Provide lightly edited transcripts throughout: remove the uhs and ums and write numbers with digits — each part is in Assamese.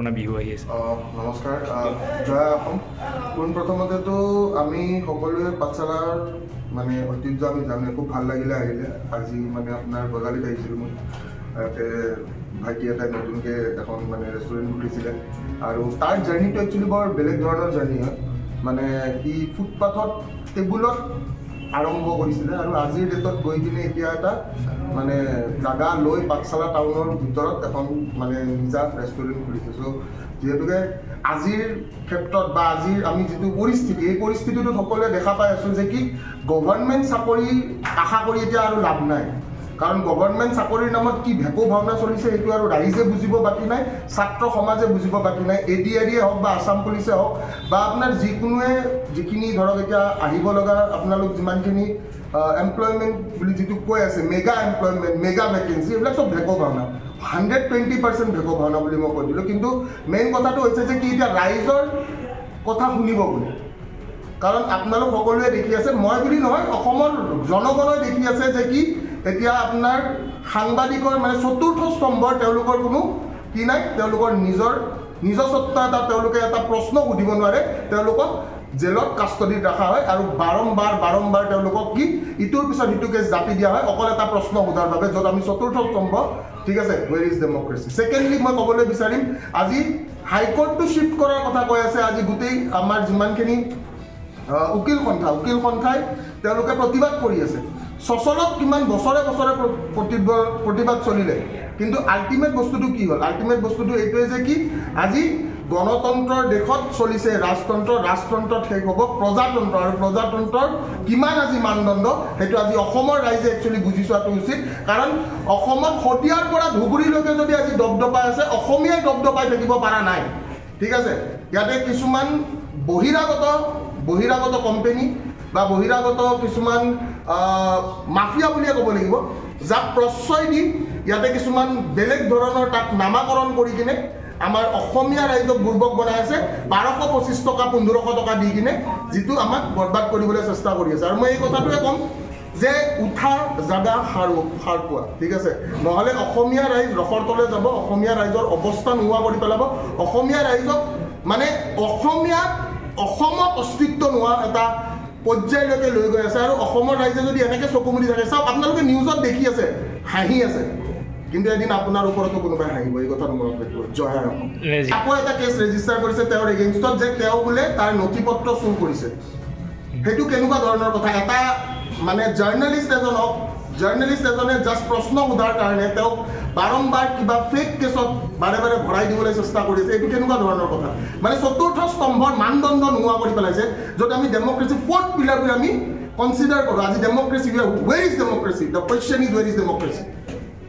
আপোনাৰ বিহু আহি আছে। নমস্কাৰ, জয় অসম। পোনপ্ৰথমতেতো আমি সকলোৱে পাঠশালাৰ মানে ঐতিহ্য আমি জানো, খুব ভাল লাগিলে আহিলে। আজি মানে আপোনাৰ গজালিত আহিছিলোঁ মই, ইয়াতে ভাইটি এটাই নতুনকৈ এখন মানে ৰেষ্টুৰেণ্ট খুলিছিলে আৰু তাৰ জাৰ্ণিটো একচুৱেলি বৰ বেলেগ ধৰণৰ জাৰ্ণি হয়। মানে সি ফুটপাথত টেবুলত আৰম্ভ কৰিছিলে আৰু আজিৰ ডেটত গৈ কিনে এতিয়া এটা মানে জাগা লৈ পাঠশালা টাউনৰ ভিতৰত এখন মানে নিজা ৰেষ্টুৰেণ্ট খুলিছে। চ' যিহেতুকে আজিৰ ক্ষেত্ৰত বা আজিৰ আমি যিটো পৰিস্থিতি, এই পৰিস্থিতিটোত সকলোৱে দেখা পাই আছোঁ যে কি গভৰ্ণমেণ্ট চাকৰি আশা কৰি এতিয়া আৰু লাভ নাই। কাৰণ গভৰ্ণমেণ্ট চাকৰিৰ নামত কি ভেকু ভাওনা চলিছে সেইটো আৰু ৰাইজে বুজিব বাকী নাই, ছাত্ৰ সমাজে বুজিব বাকী নাই। ADRE হওক বা আছাম পুলিচে হওক বা আপোনাৰ যিকোনোৱে যিখিনি ধৰক এতিয়া আহিব লগা আপোনালোক যিমানখিনি এমপ্লয়মেণ্ট বুলি যিটো কৈ আছে, মেগা এমপ্লয়মেণ্ট, মেগা ভেকেঞ্চি, এইবিলাক চব ভেকু ভাওনা, 120% ভেকু ভাওনা বুলি মই কৈ দিলোঁ। কিন্তু মেইন কথাটো হৈছে যে কি এতিয়া ৰাইজৰ কথা শুনিব বুলি। কাৰণ আপোনালোক সকলোৱে দেখি আছে, মই বুলি নহয় অসমৰ জনগণে দেখি আছে যে কি এতিয়া আপোনাৰ সাংবাদিকৰ মানে চতুৰ্থ স্তম্ভৰ তেওঁলোকৰ কোনো কি নাই, তেওঁলোকৰ নিজস্বত্ব এটা তেওঁলোকে এটা প্ৰশ্ন সুধিব নোৱাৰে, তেওঁলোকক জেলত কাষ্টডিত ৰখা হয় আৰু বাৰম্বাৰ তেওঁলোকক কি ইটোৰ পিছত সিটো কেছ জাপি দিয়া হয় অকল এটা প্ৰশ্ন সোধাৰ বাবে, য'ত আমি চতুৰ্থ স্তম্ভ। ঠিক আছে, ৱেৰ ইজ ডেমক্ৰেচি? ছেকেণ্ডলি মই ক'বলৈ বিচাৰিম, আজি হাইকোৰ্টটো শ্বিফ্ট কৰাৰ কথা কৈ আছে। আজি গোটেই আমাৰ যিমানখিনি উকিল সন্থাই তেওঁলোকে প্ৰতিবাদ কৰি আছে। সচলত কিমান বছৰে প্ৰতিবাদ চলিলে, কিন্তু আল্টিমেট বস্তুটো কি হ'ল? আল্টিমেট বস্তুটো এইটোৱে যে কি আজি গণতন্ত্ৰৰ দেশত চলিছে ৰাজতন্ত্ৰত শেষ হ'ব প্ৰজাতন্ত্ৰ, আৰু প্ৰজাতন্ত্ৰৰ কিমান আজি মানদণ্ড সেইটো আজি অসমৰ ৰাইজে একচুৱেলি বুজি চোৱাটো উচিত। কাৰণ অসমত শদিয়াৰ পৰা ধুবুৰীলৈকে যদি আজি দপদপাই আছে, অসমীয়াই দপদপাই থাকিব পৰা নাই। ঠিক আছে, ইয়াতে কিছুমান বহিৰাগত কোম্পানী বা বহিৰাগত কিছুমান মাফিয়া বুলিয়ে ক'ব লাগিব, যাক প্ৰশ্ৰয় দি ইয়াতে কিছুমান বেলেগ ধৰণৰ তাক নামাকৰণ কৰি কিনে আমাৰ অসমীয়া ৰাইজক বুৰ্বক বনাই আছে। 1225 টকা 1500 টকা দি কিনে যিটো আমাক বৰবাদ কৰিবলৈ চেষ্টা কৰি আছে। আৰু মই এই কথাটোৱে ক'ম যে উঠা জাগা সাৰ পোৱা। ঠিক আছে, নহ'লে অসমীয়া ৰাইজ ৰসৰ তলে যাব, অসমীয়া ৰাইজৰ অৱস্থা নোহোৱা কৰি পেলাব, অসমীয়া ৰাইজক মানে অসমত অস্তিত্ব নোহোৱা এটা পৰ্যায়লৈকে লৈ গৈ আছে। আৰু অসমৰ ৰাইজে যদি এনেকৈ চকু মুদি থাকে, চাওক আপোনালোকে নিউজত দেখি আছে, হাঁহি আছে, কিন্তু এদিন আপোনাৰ ওপৰতো কোনোবাই হাঁহিব। এই কথাটো মনত ৰাখিব। জয় অসম। আকৌ এটা কেছ ৰেজিষ্টাৰ কৰিছে তেওঁৰ এগেইনষ্টত যে তেওঁ বোলে তাৰ নথি পত্ৰ চুৰ কৰিছে। সেইটো কেনেকুৱা ধৰণৰ কথা? এটা মানে জাৰ্ণালিষ্ট এজনে জাষ্ট প্ৰশ্ন সোধাৰ কাৰণে তেওঁক বাৰম্বাৰ কিবা ফেক কেছত বাৰে ভৰাই দিবলৈ চেষ্টা কৰিছে। এইটো কেনেকুৱা ধৰণৰ কথা? মানে চতুৰ্থ স্তম্ভৰ মানদণ্ড নোহোৱা কৰি পেলাইছে, য'ত আমি ডেমক্ৰেচি ফ'ৰ্থ পিলাৰ বুলি আমি কনচিডাৰ কৰোঁ। আজি democracy, ৱেৰ is democracy? The question is ৱেৰ is democracy?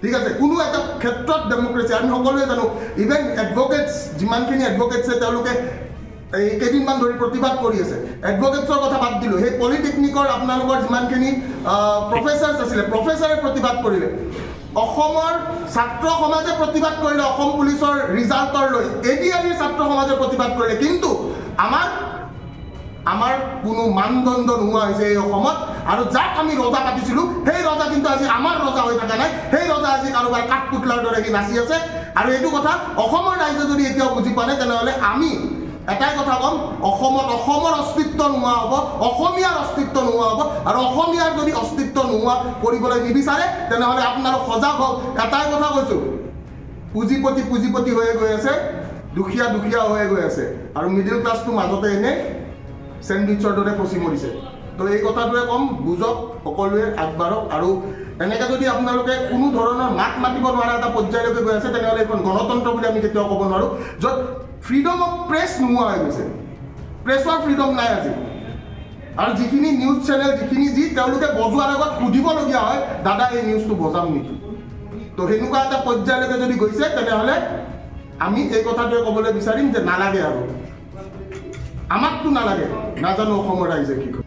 ঠিক আছে, কোনো এটা ক্ষেত্ৰত ডেমক্ৰেচি আমি সকলোৱে জানো। ইভেন এডভকেটছ, যিমানখিনি এডভকেটছে তেওঁলোকে এই কেইদিনমান ধৰি প্ৰতিবাদ কৰি আছে। এডভকেটছৰ কথা বাদ দিলোঁ, সেই পলিটেকনিকৰ আপোনালোকৰ যিমানখিনি প্ৰফেচাৰ্ছ আছিলে, প্ৰফেচাৰে প্ৰতিবাদ কৰিলে। অসমৰ ছাত্ৰ সমাজে প্ৰতিবাদ কৰিলে অসম পুলিচৰ ৰিজাল্টৰ লৈ, ADRE ছাত্ৰ সমাজে প্ৰতিবাদ কৰিলে, কিন্তু আমাৰ কোনো মানদণ্ড নোহোৱা হৈছে এই অসমত। আৰু যাক আমি ৰজা পাতিছিলোঁ, সেই ৰজা কিন্তু আজি আমাৰ ৰজা হৈ থকা নাই, সেই ৰজা আজি কাৰোবাৰ কাঠপুতলাৰ দৰে সি নাচি আছে। আৰু এইটো কথা অসমৰ ৰাইজে যদি এতিয়াও বুজি পোৱা নাই, তেনেহ'লে আমি এটাই কথা ক'ম, অসমৰ অস্তিত্ব নোহোৱা হ'ব, অসমীয়াৰ অস্তিত্ব নোহোৱা হ'ব। আৰু অসমীয়াৰ যদি অস্তিত্ব নোহোৱা কৰিবলৈ নিবিচাৰে, তেনেহ'লে আপোনালোক সজাগ হওক। এটাই কথা কৈছোঁ, পুঁজিপতি হৈয়ে গৈ আছে, দুখীয়া হৈয়ে গৈ আছে, আৰু মিডিল ক্লাছটো মাজতে এনে চেণ্ডউইচৰ দৰে পচি মৰিছে। তো এই কথাটোৱে ক'ম, বুজক, সকলোৱে আগবাঢ়ক। আৰু এনেকৈ যদি আপোনালোকে কোনো ধৰণৰ মাত মাতিব নোৱাৰা এটা পৰ্যায়লৈকে গৈ আছে, তেনেহ'লে এইখন গণতন্ত্ৰ বুলি আমি কেতিয়াও ক'ব নোৱাৰোঁ, য'ত ফ্ৰীডম অফ প্ৰেছ নোহোৱা হৈ গৈছে। প্ৰেছৰ ফ্ৰীডম নাই আজি। আৰু যিখিনি নিউজ চেনেল তেওঁলোকে বজোৱাৰ আগত সুধিবলগীয়া হয়, দাদা এই নিউজটো বজাম নেকি? তো সেনেকুৱা এটা পৰ্যায়লৈকে যদি গৈছে, তেনেহ'লে আমি এই কথাটোৱে ক'বলৈ বিচাৰিম যে নালাগে, আৰু আমাকতো নালাগে, নাজানো অসমৰ ৰাইজে কি কৰে।